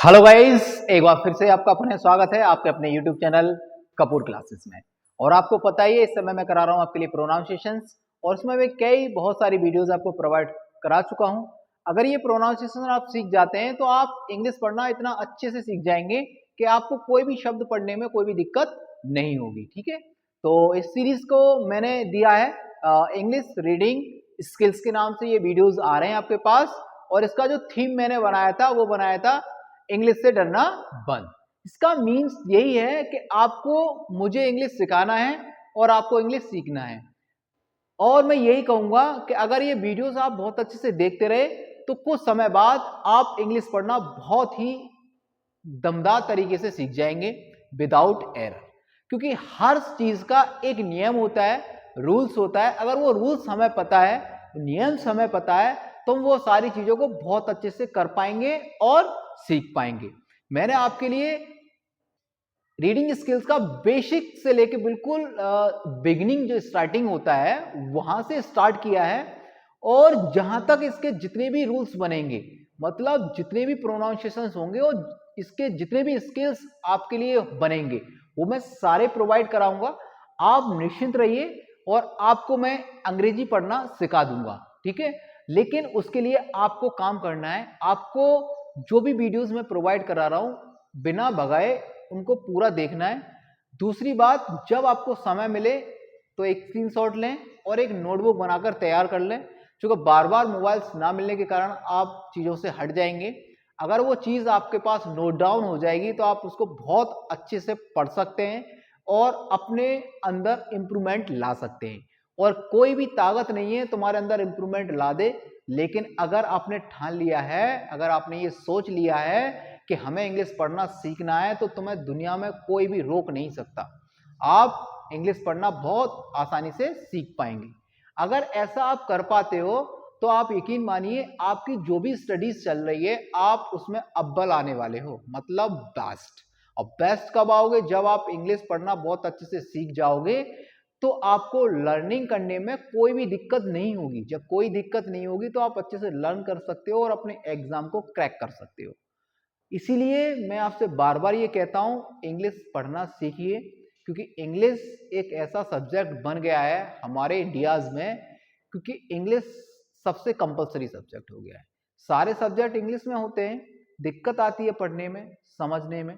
Hello guys, एक बार फिर से आपका पुनः स्वागत है आपके अपने YouTube चैनल कपूर क्लासेस में। और आपको पता ही है, इस समय मैं करा रहा हूँ आपके लिए प्रोनाउंसिएशंस और उसमें मैं कई बहुत सारी वीडियोस आपको प्रोवाइड करा चुका हूँ। अगर ये प्रोनाउंसिएशन आप सीख जाते हैं तो आप इंग्लिश पढ़ना इतना अच्छे से सीख जाएंगे कि आपको कोई भी शब्द पढ़ने में कोई भी दिक्कत नहीं होगी। ठीक है, तो इस सीरीज को मैंने दिया है इंग्लिश रीडिंग स्किल्स के नाम से। ये वीडियोज आ रहे हैं आपके पास और इसका जो थीम मैंने बनाया था वो बनाया था इंग्लिश से डरना बंद। इसका मीन्स यही है कि आपको मुझे इंग्लिश सिखाना है और आपको इंग्लिश सीखना है। और मैं यही कहूंगा कि अगर ये वीडियोस आप बहुत अच्छे से देखते रहे तो कुछ समय बाद आप इंग्लिश पढ़ना बहुत ही दमदार तरीके से सीख जाएंगे विदाउट एरर। क्योंकि हर चीज का एक नियम होता है, रूल्स होता है। अगर वो रूल्स हमें पता है, नियम हमें पता है, तो हम वो सारी चीजों को बहुत अच्छे से कर पाएंगे और सीख पाएंगे। मैंने आपके लिए रीडिंग स्किल्स का बेसिक से लेके बिल्कुल बिगिनिंग जो स्टार्टिंग होता है वहां से स्टार्ट किया है। और जहां तक इसके जितने भी रूल्स बनेंगे, मतलब जितने भी प्रोनाउंसिएशंस होंगे और इसके जितने भी स्किल्स आपके लिए बनेंगे, वो मैं सारे प्रोवाइड कराऊंगा। आप निश्चिंत रहिए और आपको मैं अंग्रेजी पढ़ना सिखा दूंगा। ठीक है, लेकिन उसके लिए आपको काम करना है। आपको जो भी वीडियोस मैं प्रोवाइड करा रहा हूं बिना भगाए उनको पूरा देखना है। दूसरी बात, जब आपको समय मिले तो एक स्क्रीनशॉट लें और एक नोटबुक बनाकर तैयार कर लें, क्योंकि बार बार मोबाइल्स ना मिलने के कारण आप चीज़ों से हट जाएंगे। अगर वो चीज़ आपके पास नोट डाउन हो जाएगी तो आप उसको बहुत अच्छे से पढ़ सकते हैं और अपने अंदर इंप्रूवमेंट ला सकते हैं। और कोई भी ताकत नहीं है तुम्हारे अंदर इंप्रूवमेंट ला दे, लेकिन अगर आपने ठान लिया है, अगर आपने ये सोच लिया है कि हमें इंग्लिश पढ़ना सीखना है, तो तुम्हें दुनिया में कोई भी रोक नहीं सकता। आप इंग्लिश पढ़ना बहुत आसानी से सीख पाएंगे। अगर ऐसा आप कर पाते हो तो आप यकीन मानिए आपकी जो भी स्टडीज चल रही है आप उसमें अव्वल आने वाले हो, मतलब बेस्ट। और बेस्ट कब आओगे? जब आप इंग्लिश पढ़ना बहुत अच्छे से सीख जाओगे तो आपको लर्निंग करने में कोई भी दिक्कत नहीं होगी। जब कोई दिक्कत नहीं होगी तो आप अच्छे से लर्न कर सकते हो और अपने एग्जाम को क्रैक कर सकते हो। इसीलिए मैं आपसे बार बार ये कहता हूँ, इंग्लिश पढ़ना सीखिए। क्योंकि इंग्लिश एक ऐसा सब्जेक्ट बन गया है हमारे इंडियाज में, क्योंकि इंग्लिश सबसे कंपलसरी सब्जेक्ट हो गया है। सारे सब्जेक्ट इंग्लिश में होते हैं, दिक्कत आती है पढ़ने में, समझने में।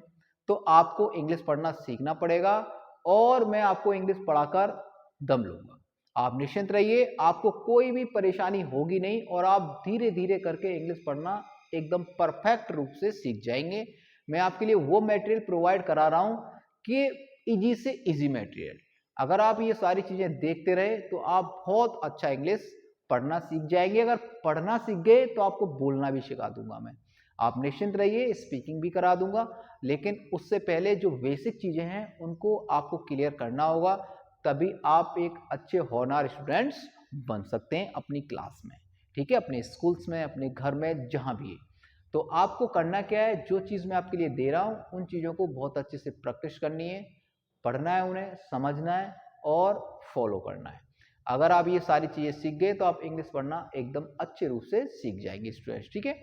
तो आपको इंग्लिश पढ़ना सीखना पड़ेगा और मैं आपको इंग्लिश पढ़ाकर दम लूंगा। आप निश्चिंत रहिए, आपको कोई भी परेशानी होगी नहीं और आप धीरे धीरे करके इंग्लिश पढ़ना एकदम परफेक्ट रूप से सीख जाएंगे। मैं आपके लिए वो मटेरियल प्रोवाइड करा रहा हूं कि इजी से इजी मटेरियल। अगर आप ये सारी चीजें देखते रहे तो आप बहुत अच्छा इंग्लिश पढ़ना सीख जाएंगे। अगर पढ़ना सीख गए तो आपको बोलना भी सिखा दूंगा मैं। आप निश्चिंत रहिए, स्पीकिंग भी करा दूंगा। लेकिन उससे पहले जो बेसिक चीजें हैं उनको आपको क्लियर करना होगा, तभी आप एक अच्छे होनहार स्टूडेंट्स बन सकते हैं अपनी क्लास में। ठीक है, अपने स्कूल्स में, अपने घर में, जहां भी है। तो आपको करना क्या है, जो चीज़ मैं आपके लिए दे रहा हूं उन चीज़ों को बहुत अच्छे से प्रैक्टिस करनी है, पढ़ना है, उन्हें समझना है और फॉलो करना है। अगर आप ये सारी चीज़ें सीख गए तो आप इंग्लिश पढ़ना एकदम अच्छे रूप से सीख जाएंगे स्टूडेंट्स। ठीक है,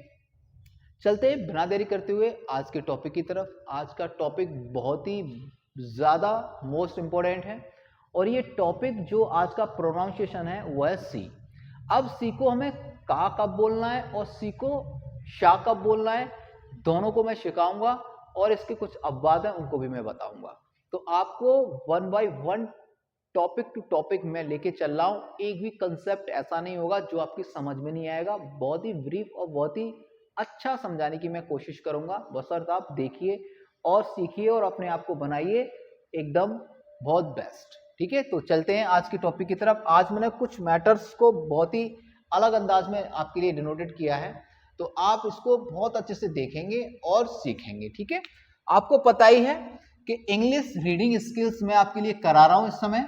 चलते हैं बिना देरी करते हुए आज के टॉपिक की तरफ। आज का टॉपिक बहुत ही ज़्यादा मोस्ट इम्पोर्टेंट है और ये टॉपिक जो आज का प्रोनाउंसिएशन है वो है सी। अब सी को हमें का कब बोलना है और सी को शा कब बोलना है, दोनों को मैं सिखाऊंगा और इसके कुछ अपवाद हैं उनको भी मैं बताऊंगा। तो आपको one by one topic to topic मैं लेके चल रहा हूँ। एक भी कंसेप्ट ऐसा नहीं होगा जो आपकी समझ में नहीं आएगा। बहुत ही ब्रीफ और बहुत ही अच्छा समझाने की मैं कोशिश करूंगा, बशर्ते आप देखिए और सीखिए और अपने आप को बनाइए एकदम बहुत बेस्ट। ठीक है, तो चलते हैं आज की टॉपिक की तरफ। आज मैंने कुछ मैटर्स को बहुत ही अलग अंदाज में आपके लिए डिनोटेड किया है, तो आप इसको बहुत अच्छे से देखेंगे और सीखेंगे। ठीक है, आपको पता ही है कि इंग्लिश रीडिंग स्किल्स मैं आपके लिए करा रहा हूं। इस समय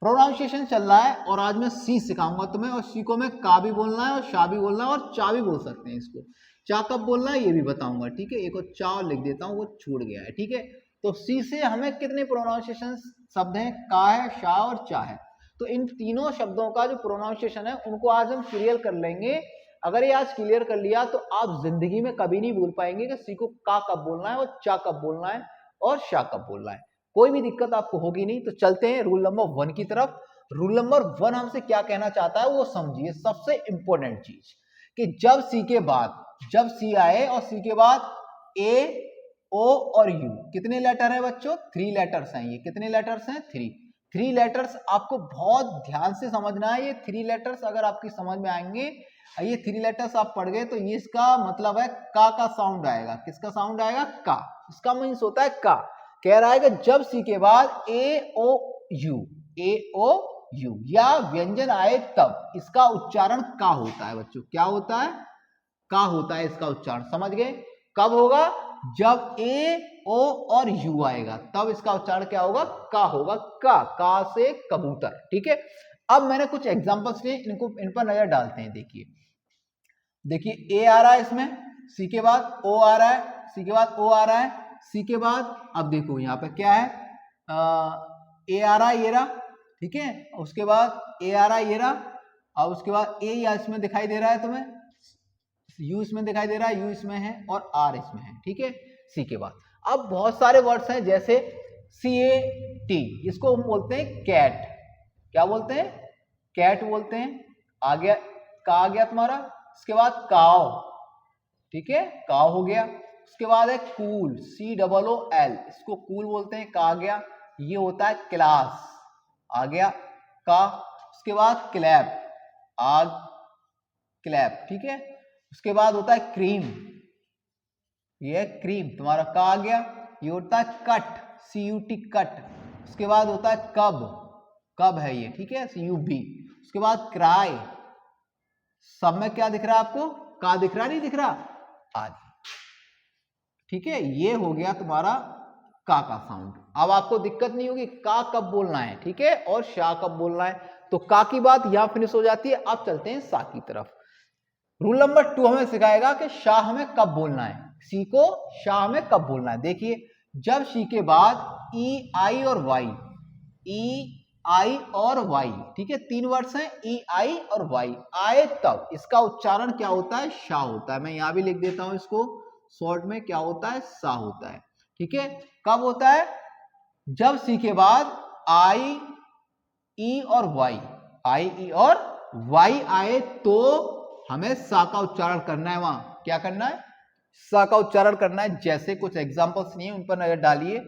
प्रोनाउंसिएशन चल रहा है और आज मैं सी सिखाऊंगा तुम्हें। और सी को मैं का भी बोलना है और शा भी बोलना है और चा भी बोल सकते हैं इसको। चा कब बोलना है ये भी बताऊंगा। ठीक है, एक और चा और लिख देता हूं, वो छूट गया है। ठीक है, तो सी से हमें कितने प्रोनाउंसिएशन शब्द हैं? का है, शा और चा है। तो इन तीनों शब्दों का जो प्रोनाउंसिएशन है उनको आज हम क्लियर कर लेंगे अगर ये आज क्लियर कर लिया तो आप जिंदगी में कभी नहीं भूल पाएंगे कि सी को का कब बोलना है और चा कब बोलना है और शा कब बोलना है। कोई भी दिक्कत आपको होगी नहीं। तो चलते हैं रूल नंबर 1 की तरफ। रूल नंबर 1 हमसे क्या कहना चाहता है वो समझिए। सबसे इंपॉर्टेंट चीज कि जब सी के बाद, जब सी आए और सी के बाद ए, ओ और यू, कितने लेटर है बच्चों? 3 लेटर्स हैं। ये कितने लेटर्स हैं? 3 लेटर्स आपको बहुत ध्यान से समझना है। ये 3 लेटर्स अगर आपकी समझ में आएंगे, ये 3 लेटर्स आप पढ़ गए तो ये इसका मतलब है का साउंड आएगा। किसका साउंड आएगा? का। इसका मीन्स होता है का। कह रहा है कि जब सी के बाद ए ओ यू या व्यंजन आए तब इसका उच्चारण का होता है बच्चों। क्या होता है? का होता है इसका उच्चारण। समझ गए? कब होगा? जब ए ओ और यू आएगा तब इसका उच्चारण क्या होगा? का होगा। का से कबूतर। ठीक है। अब मैंने कुछ एग्जांपल्स लिए, इन पर नजर डालते हैं। देखिए ए आ रहा है इसमें, सी के बाद ओ आ रहा है, सी के बाद ओ आ रहा है, सी के बाद अब देखो यहाँ पे क्या है, ए आ रहा है ये रहा। ठीक है। उसके बाद ए आ रहा है ये रहा। अब उसके बाद ए या इसमें दिखाई दे रहा है तुम्हें, यू इसमें दिखाई दे रहा है, यू इसमें है और आर इसमें है। ठीक है। सी के बाद अब बहुत सारे वर्ड्स हैं जैसे CAT, इसको हम बोलते हैं कैट। क्या बोलते हैं? कैट बोलते हैं। आ गया का, आ गया तुम्हारा। इसके बाद काव। ठीक है, काव हो गया। उसके बाद है कूल, COOL, इसको कूल बोलते हैं, का आ गया। ये होता है क्लास, आ गया का। उसके बाद क्लैप, आग क्लैप। ठीक है। उसके बाद होता है क्रीम, ये है क्रीम, तुम्हारा का आ गया। ये होता है कट, CUT कट। उसके बाद होता है कब, कब है ये। ठीक है, CUB। उसके बाद क्राई, सब में क्या दिख रहा है आपको? का दिख रहा, नहीं दिख रहा? आदि। ठीक है, ये हो गया तुम्हारा का साउंड। अब आपको दिक्कत नहीं होगी का कब बोलना है, ठीक है, और शा कब बोलना है। तो का की बात यहां फिनिश हो जाती है। अब चलते हैं सा की तरफ। रूल नंबर 2 हमें सिखाएगा कि शा हमें कब बोलना है, सी को शा हमें कब बोलना है। देखिए, जब सी के बाद ई आई और वाई, ई आई और वाई, ठीक है, 3 वर्ड्स हैं, ई आई और वाई आए तब इसका उच्चारण क्या होता है? शा होता है। मैं यहां भी लिख देता हूं इसको शॉर्ट में, क्या होता है? सा होता है। ठीक है। कब होता है? जब सी के बाद आई, ई और वाई, आई ई और वाई आए तो हमें सा का उच्चारण करना है। वहां क्या करना है? सा का उच्चारण करना है। जैसे कुछ एग्जांपल्स नहीं है, उन पर नजर डालिए।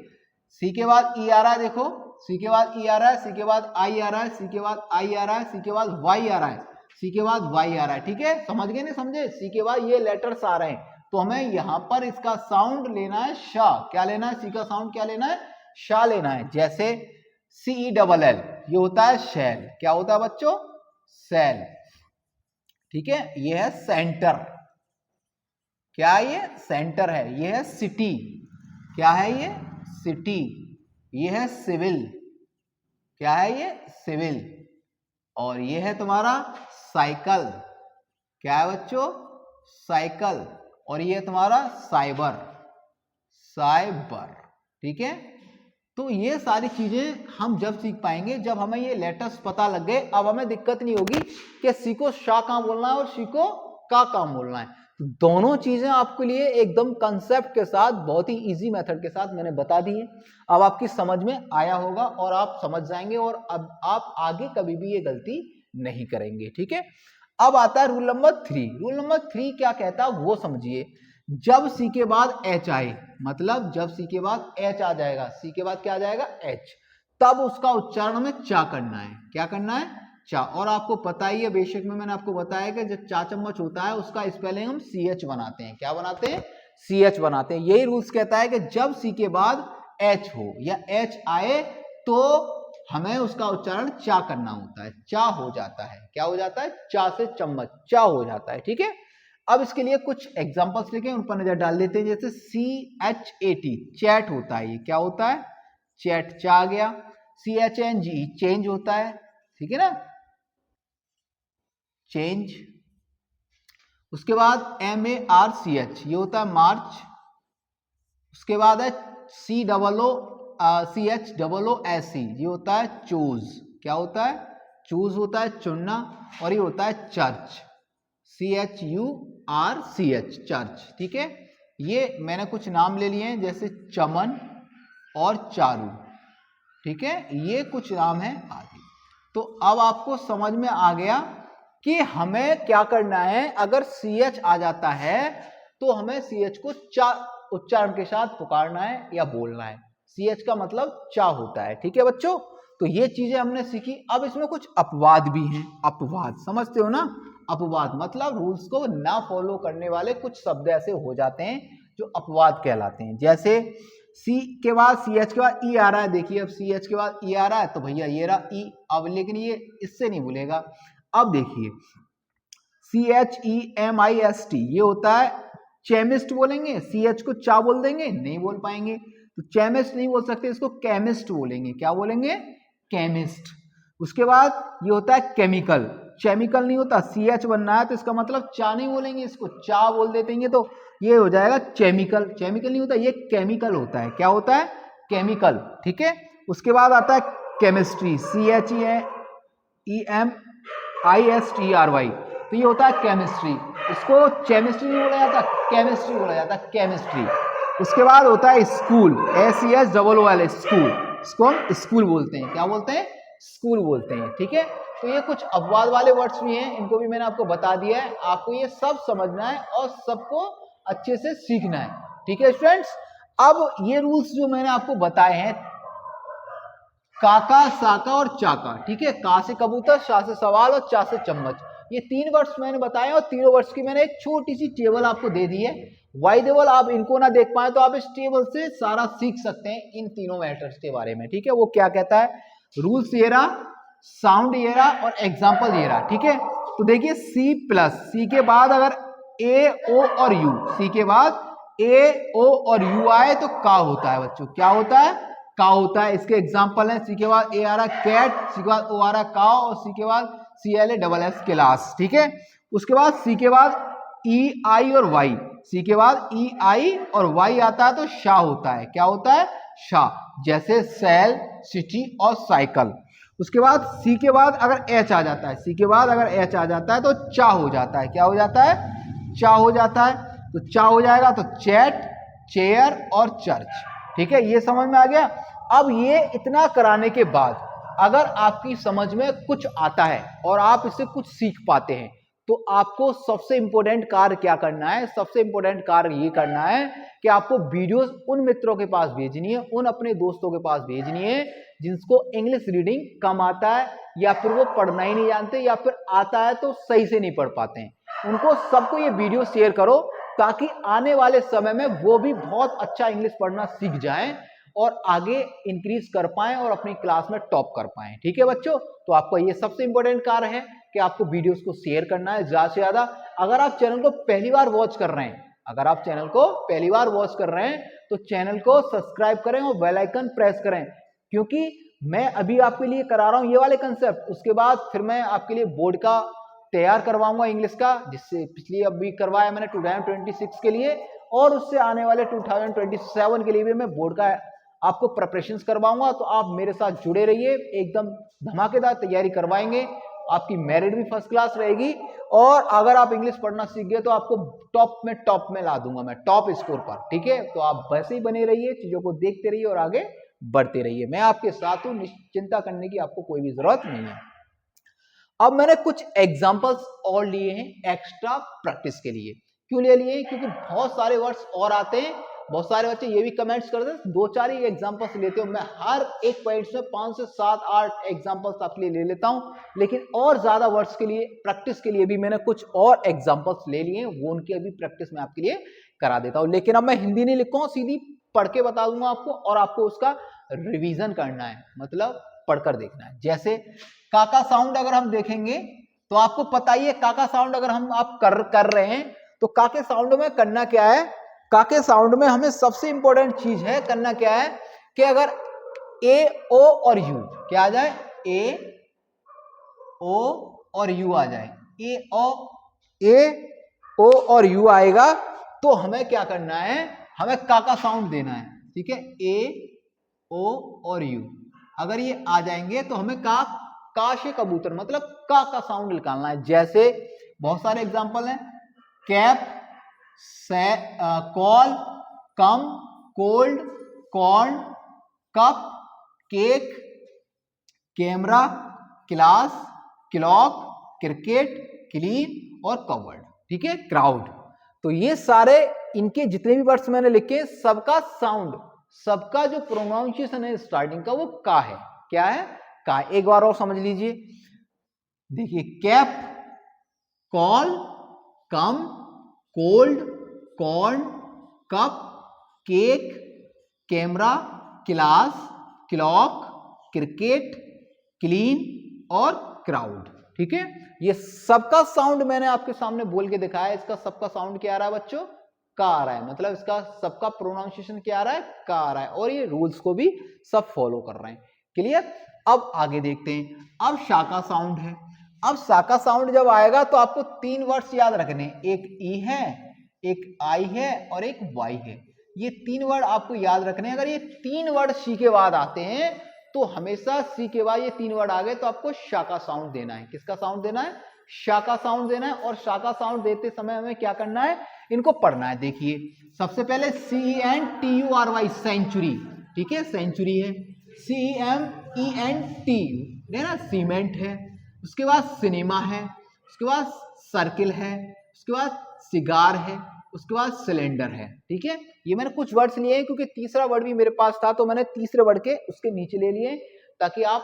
सी के बाद ई आ रहा है, देखो, सी के बाद ई आ रहा है, सी के बाद आई आ रहा है, सी के बाद आई आ रहा है, सी के बाद वाई आ रहा है, सी के बाद वाई आ रहा है। ठीक है, समझ गए नहीं समझे? सी के बाद ये लेटर्स आ रहे हैं तो हमें यहां पर इसका साउंड लेना है शा। क्या लेना है? सी का साउंड क्या लेना है? शा लेना है। जैसे CELL, ये होता है शैल। क्या होता है बच्चों? सेल। ठीक है। ये है सेंटर, क्या ये? सेंटर है। ये है सिटी, क्या है ये? सिटी। ये है सिविल, क्या है ये? सिविल। और ये है तुम्हारा साइकिल, क्या है बच्चों? साइकिल। और ये है तुम्हारा साइबर, साइबर। ठीक है। तो ये सारी चीजें हम जब सीख पाएंगे जब हमें ये लेटर्स पता लग गए। अब हमें दिक्कत नहीं होगी कि सी को शा कहां बोलना है और सी को का कहां बोलना है। दोनों चीजें आपके लिए एकदम कंसेप्ट के साथ, बहुत ही इजी मेथड के साथ मैंने बता दी है। अब आपकी समझ में आया होगा और आप समझ जाएंगे और अब आप आगे कभी भी ये गलती नहीं करेंगे। ठीक है। अब आता है रूल नंबर 3। रूल नंबर 3 क्या कहता है वो समझिए। जब सी के बाद एच आए, मतलब जब सी के बाद एच आ जाएगा, सी के बाद क्या आ जाएगा? एच, तब उसका उच्चारण में चा करना है। क्या करना है? चा। और आपको पता ही है, बेशक में मैंने आपको बताया कि जब चा चम्मच होता है उसका स्पेलिंग हम CH बनाते हैं। क्या बनाते हैं? CH बनाते हैं। यही रूल्स कहता है कि जब सी के बाद एच हो या एच आए तो हमें उसका उच्चारण चा करना होता है। चा हो जाता है। क्या हो जाता है? चा से चम्मच, चा हो जाता है। ठीक है। अब इसके लिए कुछ एग्जांपल्स लिखे, उन पर नजर डाल देते हैं। जैसे CHAT, चैट होता है। ये क्या होता है? चैट, चा आ गया। CHNG, चेंज होता है। ठीक है ना, चेंज। उसके बाद MARCH, ये होता है मार्च। उसके बाद है CHOOSE, ये होता है चूज। क्या होता है? चूज होता है चुनना। और ये होता है चर्च, CHURCH, चर्च। ठीक है, ये मैंने कुछ नाम ले लिए हैं जैसे चमन और चारू। ठीक है, ये कुछ नाम है आदि। तो अब आपको समझ में आ गया कि हमें क्या करना है। अगर CH आ जाता है तो हमें CH को चा उच्चारण के साथ पुकारना है या बोलना है। CH का मतलब चा होता है। ठीक है बच्चों, तो ये चीजें हमने सीखी। अब इसमें कुछ अपवाद भी हैं। अपवाद समझते हो ना? अपवाद मतलब रूल्स को ना फॉलो करने वाले कुछ शब्द ऐसे हो जाते हैं जो अपवाद कहलाते हैं। जैसे सी के बाद CH के बाद ई आ रहा है। देखिए अब CH के बाद ई आ रहा है तो भैया ये रहा ई। अब लेकिन ये इससे नहीं भूलेगा। अब देखिए CHEMIST ये होता है चेमिस्ट बोलेंगे। CH को चा बोल देंगे, नहीं बोल पाएंगे। तो चेमिस्ट नहीं बोल सकते, इसको केमिस्ट बोलेंगे। क्या बोलेंगे? केमिस्ट। उसके बाद ये होता है केमिकल। केमिकल नहीं होता, CH बनना है तो इसका मतलब चा नहीं बोलेंगे, इसको चा बोल देते तो ये हो जाएगा केमिकल। केमिकल नहीं होता, ये केमिकल होता है। क्या होता है? केमिकल। ठीक है, उसके बाद आता है केमिस्ट्री। CHEMISTRY, तो ये होता है केमिस्ट्री। इसको केमिस्ट्री नहीं बोला जाता, केमिस्ट्री बोला जाता है, केमिस्ट्री। उसके बाद होता है स्कूल, SCHOOL, स्कूल। इसको हम स्कूल बोलते हैं। क्या बोलते हैं? स्कूल बोलते हैं। ठीक है, तो ये कुछ अपवाद वाले वर्ड्स भी हैं, इनको भी मैंने आपको बता दिया है। आपको ये सब समझना है और सबको अच्छे से सीखना है। ठीक है स्टूडेंट्स, अब ये रूल्स जो मैंने आपको बताए हैं, काका, साका और चाका। ठीक है, का से कबूतर, शा से सवाल और चा से चम्मच, ये 3 वर्ड्स मैंने बताए और तीनों वर्ड्स की मैंने एक छोटी सी टेबल आपको दे दी है। वाई देवल आप इनको ना देख पाए तो आप इस टेबल से सारा सीख सकते हैं इन तीनों मैटर्स के बारे में। ठीक है, वो क्या कहता है? रूल्स ये रहा, साउंड ये रहा और एग्जाम्पल ये रहा। ठीक है, तो देखिए C के बाद अगर A, O और U, C के बाद A, O और U आए तो का होता है बच्चों। क्या होता है? का होता है। इसके एग्जाम्पल है, C के बाद A आ रहा है कैट, C के बाद O आ रहा है काव और C के बाद CLASS क्लास। ठीक है, उसके बाद C के बाद E, I और Y, C के बाद E, I और Y आता है तो शाह होता है। क्या होता है? शाह। जैसे सेल, सिटी और साइकिल। उसके बाद C के बाद अगर H आ जाता है, C के बाद अगर H आ जाता है तो चा हो जाता है। क्या हो जाता है? चा हो जाता है। तो चा हो जाएगा तो चैट, चेयर और चर्च। ठीक है, ये समझ में आ गया। अब ये इतना कराने के बाद अगर आपकी समझ में कुछ आता है और आप इससे कुछ सीख पाते हैं तो आपको सबसे इंपॉर्टेंट कार्य क्या करना है? सबसे इंपॉर्टेंट कार्य ये करना है कि आपको वीडियोस उन मित्रों के पास भेजनी है, उन अपने दोस्तों के पास भेजनी है जिनको इंग्लिश रीडिंग कम आता है या फिर वो पढ़ना ही नहीं जानते या फिर आता है तो सही से नहीं पढ़ पाते हैं। उनको सबको ये वीडियो शेयर करो ताकि आने वाले समय में वो भी बहुत अच्छा इंग्लिश पढ़ना सीख जाएं और आगे इंक्रीज कर पाएं और अपनी क्लास में टॉप कर पाएं। ठीक है बच्चों, तो आपका ये सबसे इंपॉर्टेंट कार्य है कि आपको वीडियोस को शेयर करना है ज्यादा से ज्यादा। अगर आप चैनल को पहली बार वॉच कर रहे हैं, अगर आप चैनल को पहली बार वॉच कर रहे हैं तो चैनल को सब्सक्राइब करें और बेल आइकन प्रेस करें, क्योंकि मैं अभी आपके लिए करा रहा हूं ये वाले कंसेप्ट। उसके बाद फिर मैं आपके लिए बोर्ड का तैयार करवाऊंगा इंग्लिश का, जिससे पिछली अभी करवाया मैंने 2026 के लिए, और उससे आने वाले 2027 के लिए भी मैं बोर्ड का आपको प्रिपरेशंस करवाऊंगा। तो आप मेरे साथ जुड़े रहिए, एकदम धमाकेदार तैयारी करवाएंगे, आपकी मेरिट भी फर्स्ट क्लास रहेगी और अगर आप इंग्लिश पढ़ना सीख गए तो आपको टॉप में ला दूंगा मैं, टॉप स्कोर पर। ठीक है, तो आप वैसे ही बने रहिए, चीजों को देखते रहिए और आगे बढ़ते रहिए। मैं आपके साथ हूं, चिंता करने की आपको कोई भी जरूरत नहीं है। अब मैंने कुछ एग्जांपल्स और लिए हैं एक्स्ट्रा प्रैक्टिस के लिए। क्यों ले लिए? क्योंकि बहुत सारे वर्ड्स और आते हैं, बहुत सारे बच्चे ये भी कमेंट्स करते हैं 2-4 ही एग्जांपल्स लेते हो। मैं हर एक पॉइंट्स में 5 से 7-8 एग्जांपल्स आपके लिए ले लेता हूं, लेकिन और ज्यादा वर्ड्स के लिए प्रैक्टिस के लिए भी मैंने कुछ और एग्जांपल्स ले लिए हैं, वो उनकी अभी प्रैक्टिस मैं आपके लिए करा देता हूं। लेकिन अब मैं हिंदी नहीं लिखूंगा, सीधी पढ़ के बता दूंगा आपको और आपको उसका रिवीजन करना है, मतलब पढ़कर देखना है। जैसे काका साउंड अगर हम देखेंगे तो आपको पता ही है, काका साउंड अगर हम आप कर रहे हैं तो काके साउंड में करना क्या है? काके साउंड में हमें सबसे इंपॉर्टेंट चीज है करना क्या है कि अगर ए, ओ और यू क्या आ जाए, ए, ओ और यू आ जाए, ए, ओ और यू आएगा तो हमें क्या करना है? हमें काका साउंड देना है। ठीक है, ए, ओ और यू अगर ये आ जाएंगे तो हमें का से कबूतर मतलब का साउंड निकालना है। जैसे बहुत सारे एग्जाम्पल हैं, cap, call, come, cold, corn, cup, cake, camera, class, clock, cricket, clean और कवर्ड, ठीक है, क्राउड। तो ये सारे इनके जितने भी वर्ड्स मैंने लिखे सबका साउंड, सबका जो प्रोनाउंसिएशन है स्टार्टिंग का वो का है। क्या है? का। एक बार और समझ लीजिए, देखिए, cap, call, come, cold, corn, cup, cake, camera, class, clock, cricket, clean और क्राउड, ठीक है। ये सबका साउंड मैंने आपके सामने बोल के दिखाया। इसका सबका साउंड क्या आ रहा है बच्चों? का आ रहा है, मतलब इसका सबका प्रोनाउंसिएशन क्या आ रहा है? का आ रहा है, और ये रूल्स को भी सब फॉलो कर रहे हैं। क्लियर? अब आगे देखते हैं। अब शाका साउंड है। अब शाका साउंड जब आएगा तो आपको 3 वर्ड्स याद रखने, एक ई है, एक आई है और एक वाई है। ये 3 वर्ड आपको याद रखने। अगर ये 3 वर्ड सी के बाद आते हैं तो हमेशा सी के बाद ये 3 वर्ड आ गए तो आपको शाका साउंड देना है। किसका साउंड देना है? शाका साउंड देना है। और शाका साउंड देते समय हमें क्या करना है? इनको पढ़ना है। देखिए, सबसे पहले CENTURY, सेंचुरी, ठीक है, सेंचुरी है। CEMENT है ना, सीमेंट है। उसके बाद सिनेमा है, उसके बाद सर्किल है, उसके बाद सिगार है, उसके बाद सिलेंडर है, ठीक है। ये मैंने कुछ वर्ड्स लिए हैं क्योंकि तीसरा वर्ड भी मेरे पास था, तो मैंने तीसरे वर्ड के उसके नीचे ले लिए ताकि आप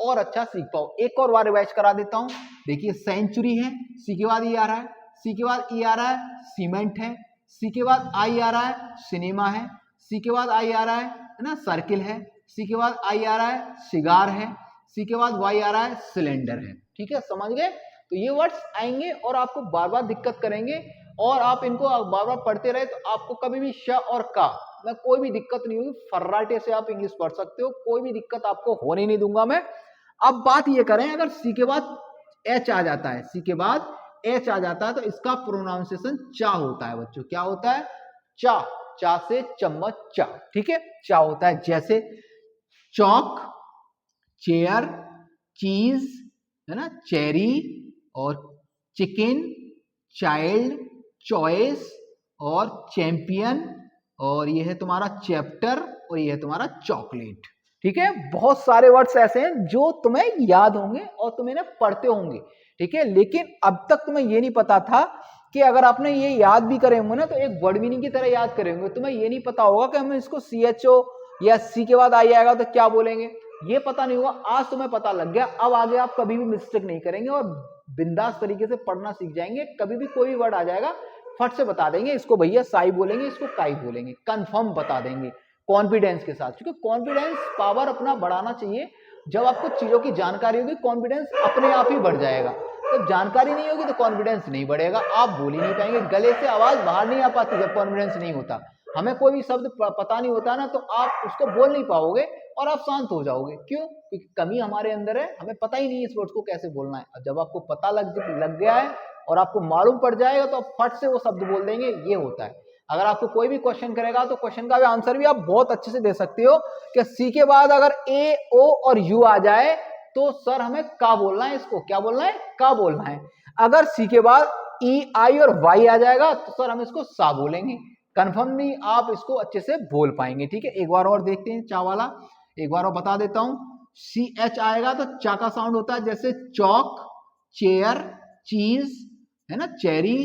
और अच्छा सीख पाओ। एक और बार रिवाइज करा देता हूं। देखिए, सेंचुरी है, सी के बाद ई आ रहा है, सी के बाद ई आ रहा है, सीमेंट है, सी के बाद आई आ रहा है, सिनेमा है, सी के बाद आई आ रहा है ना, सर्किल है, सी के बाद आई आ रहा है, सिगार है, सी के बाद वाई आ रहा है, सिलेंडर है, ठीक है, समझ गए। तो ये वर्ड्स आएंगे और आपको बार बार दिक्कत करेंगे, और आप इनको बार बार पढ़ते रहे तो आपको कभी भी श और का में कोई भी दिक्कत नहीं होगी। फर्राटे से आप इंग्लिश पढ़ सकते हो, कोई भी दिक्कत आपको होने नहीं दूंगा मैं। अब बात ये करें, अगर सी के बाद एच आ जाता है, सी के बाद एच आ जाता है तो इसका प्रोनाउंसिएशन चा होता है बच्चों। क्या होता है? चा। चा से चम्मच, चा, ठीक है, चा होता है। जैसे चौक, चेयर, चीज, है ना, चेरी और चिकन, चाइल्ड, चॉइस और चैंपियन, और ये है तुम्हारा चैप्टर, और ये है तुम्हारा चॉकलेट, ठीक है। बहुत सारे वर्ड्स ऐसे हैं जो तुम्हें याद होंगे और तुम इन्हें पढ़ते होंगे, ठीक है। लेकिन अब तक तुम्हें ये नहीं पता था कि अगर आपने ये याद भी करे होंगे ना तो एक वर्ड मीनिंग की तरह याद करेंगे। तुम्हें ये नहीं पता होगा कि हम इसको CHO या सी के बाद आई आएगा तो क्या बोलेंगे, ये पता नहीं होगा। आज तुम्हें पता लग गया, अब आगे आप कभी भी मिस्टेक नहीं करेंगे और बिंदास तरीके से पढ़ना सीख जाएंगे। कभी भी कोई वर्ड आ जाएगा फट से बता देंगे, इसको भैया साई बोलेंगे, इसको काई बोलेंगे, कंफर्म बता देंगे कॉन्फिडेंस के साथ। क्योंकि कॉन्फिडेंस पावर अपना बढ़ाना चाहिए। जब आपको चीजों की जानकारी होगी कॉन्फिडेंस अपने आप ही बढ़ जाएगा। जब जानकारी नहीं होगी तो कॉन्फिडेंस नहीं बढ़ेगा, आप बोल ही नहीं पाएंगे, गले से आवाज बाहर नहीं आ पाती जब कॉन्फिडेंस नहीं होता। हमें कोई भी शब्द पता नहीं होता ना तो आप उसको बोल नहीं पाओगे और आप शांत हो जाओगे। क्यों? क्योंकि कमी हमारे अंदर है, हमें पता ही नहीं है इस वर्ड को कैसे बोलना है। और जब आपको पता लग गया है और आपको मालूम पड़ जाएगा तो आप फट से वो शब्द बोल देंगे। ये होता है। अगर आपको कोई भी क्वेश्चन करेगा तो क्वेश्चन का भी आंसर भी आप बहुत अच्छे से दे सकते हो कि सी के बाद अगर ए, ओ और यू आ जाए तो सर हमें का बोलना है, इसको क्या बोलना है? का बोलना है। अगर सी के बाद ई, आई और वाई आ जाएगा तो सर हम इसको सा बोलेंगे। कंफर्म नहीं, आप इसको अच्छे से बोल पाएंगे, ठीक है। एक बार और देखते हैं चा वाला, एक बार और बता देता हूं। CH आएगा तो चा का साउंड होता है जैसे चौक, चेयर, चीज, है ना, चेरी,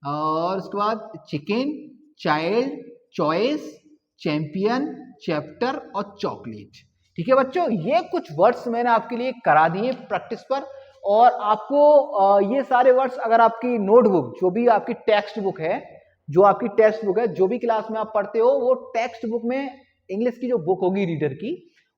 और उसके बाद chicken, child, choice, champion, chapter और चॉकलेट, ठीक है बच्चों। ये कुछ वर्ड्स मैंने आपके लिए करा दिए प्रैक्टिस पर। और आपको ये सारे वर्ड्स अगर आपकी नोटबुक, जो भी आपकी टेक्स्ट बुक है, जो भी क्लास में आप पढ़ते हो वो टेक्स्ट बुक में इंग्लिश की जो बुक होगी रीडर की,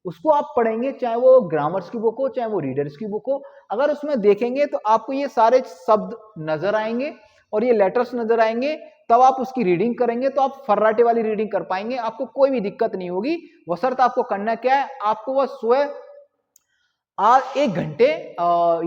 उसको आप पढ़ेंगे, चाहे वो ग्रामर्स की बुक हो चाहे वो रीडर्स की बुक हो। अगर उसमें देखेंगे तो आपको ये सारे शब्द नजर आएंगे और ये लेटर्स नजर आएंगे, तब आप उसकी रीडिंग करेंगे तो आप फर्राटे वाली रीडिंग कर पाएंगे। आपको कोई भी दिक्कत नहीं होगी। बशर्ते आपको करना क्या है, आपको बस सुबह 1 घंटे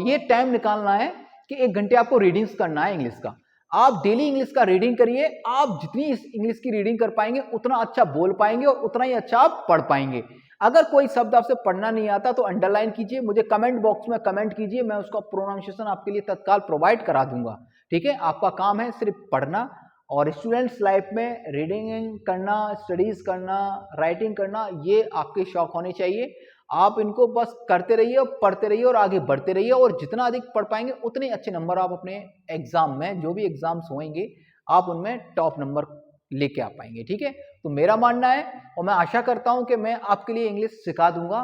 ये टाइम निकालना है कि 1 घंटे आपको रीडिंग्स करना है इंग्लिश का। आप डेली इंग्लिश का रीडिंग करिए। आप जितनी इंग्लिश की रीडिंग कर पाएंगे उतना अच्छा बोल पाएंगे और उतना ही अच्छा आप पढ़ पाएंगे। अगर कोई शब्द आपसे पढ़ना नहीं आता तो अंडरलाइन कीजिए, मुझे कमेंट बॉक्स में कमेंट कीजिए, मैं उसका प्रोनाउंसिएशन आपके लिए तत्काल प्रोवाइड करा दूंगा। ठीक है, आपका काम है सिर्फ पढ़ना। और स्टूडेंट्स लाइफ में रीडिंग करना, स्टडीज करना, राइटिंग करना, ये आपके शौक होने चाहिए। आप इनको बस करते रहिए और पढ़ते रहिए और आगे बढ़ते रहिए, और जितना अधिक पढ़ पाएंगे उतने अच्छे नंबर आप अपने एग्जाम में, जो भी एग्जाम्स होंगे, आप उनमें टॉप नंबर लेके आ पाएंगे। ठीक है, तो मेरा मानना है और मैं आशा करता हूं कि मैं आपके लिए इंग्लिश सिखा दूंगा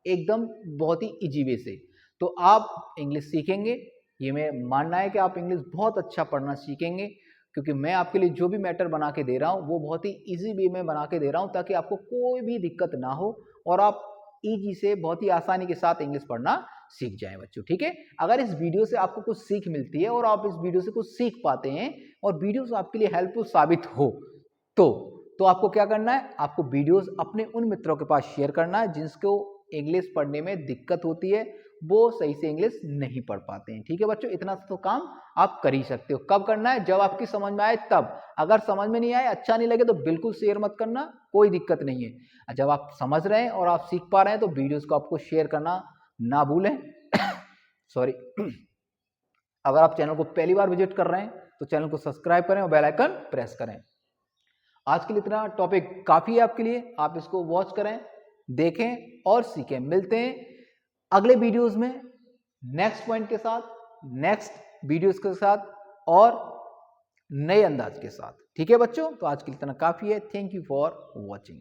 एकदम बहुत ही इजी वे से। तो आप इंग्लिश सीखेंगे, ये मैं मानना है कि आप इंग्लिश बहुत अच्छा पढ़ना सीखेंगे, क्योंकि मैं आपके लिए जो भी मैटर बना के दे रहा हूँ वो बहुत ही इजी वे में बना के दे रहा हूँ, ताकि आपको कोई भी दिक्कत ना हो और आप इजी से बहुत ही आसानी के साथ इंग्लिश पढ़ना सीख जाएं बच्चों। ठीक है, अगर इस वीडियो से आपको कुछ सीख मिलती है और आप इस वीडियो से कुछ सीख पाते हैं और वीडियो आपके लिए हेल्पफुल साबित हो तो आपको क्या करना है, आपको वीडियोस अपने उन मित्रों के पास शेयर करना है जिनको इंग्लिश पढ़ने में दिक्कत होती है, वो सही से इंग्लिश नहीं पढ़ पाते हैं। ठीक है बच्चों, इतना तो काम आप कर ही सकते हो। कब करना है, जब आपकी समझ में आए तब। अगर समझ में नहीं आए, अच्छा नहीं लगे तो बिल्कुल शेयर मत करना, कोई दिक्कत नहीं है। जब आप समझ रहे हैं और आप सीख पा रहे हैं तो वीडियोस को आपको शेयर करना ना भूलें। सॉरी। अगर आप चैनल को पहली बार विजिट कर रहे हैं तो चैनल को सब्सक्राइब करें और बेल आइकन प्रेस करें। आज के लिए इतना टॉपिक काफी है आपके लिए, आप इसको वॉच करें, देखें और सीखें। मिलते हैं अगले वीडियोस में नेक्स्ट पॉइंट के साथ, नेक्स्ट वीडियोस के साथ और नए अंदाज के साथ। ठीक है बच्चों, तो आज के लिए इतना काफी है। Thank you for watching.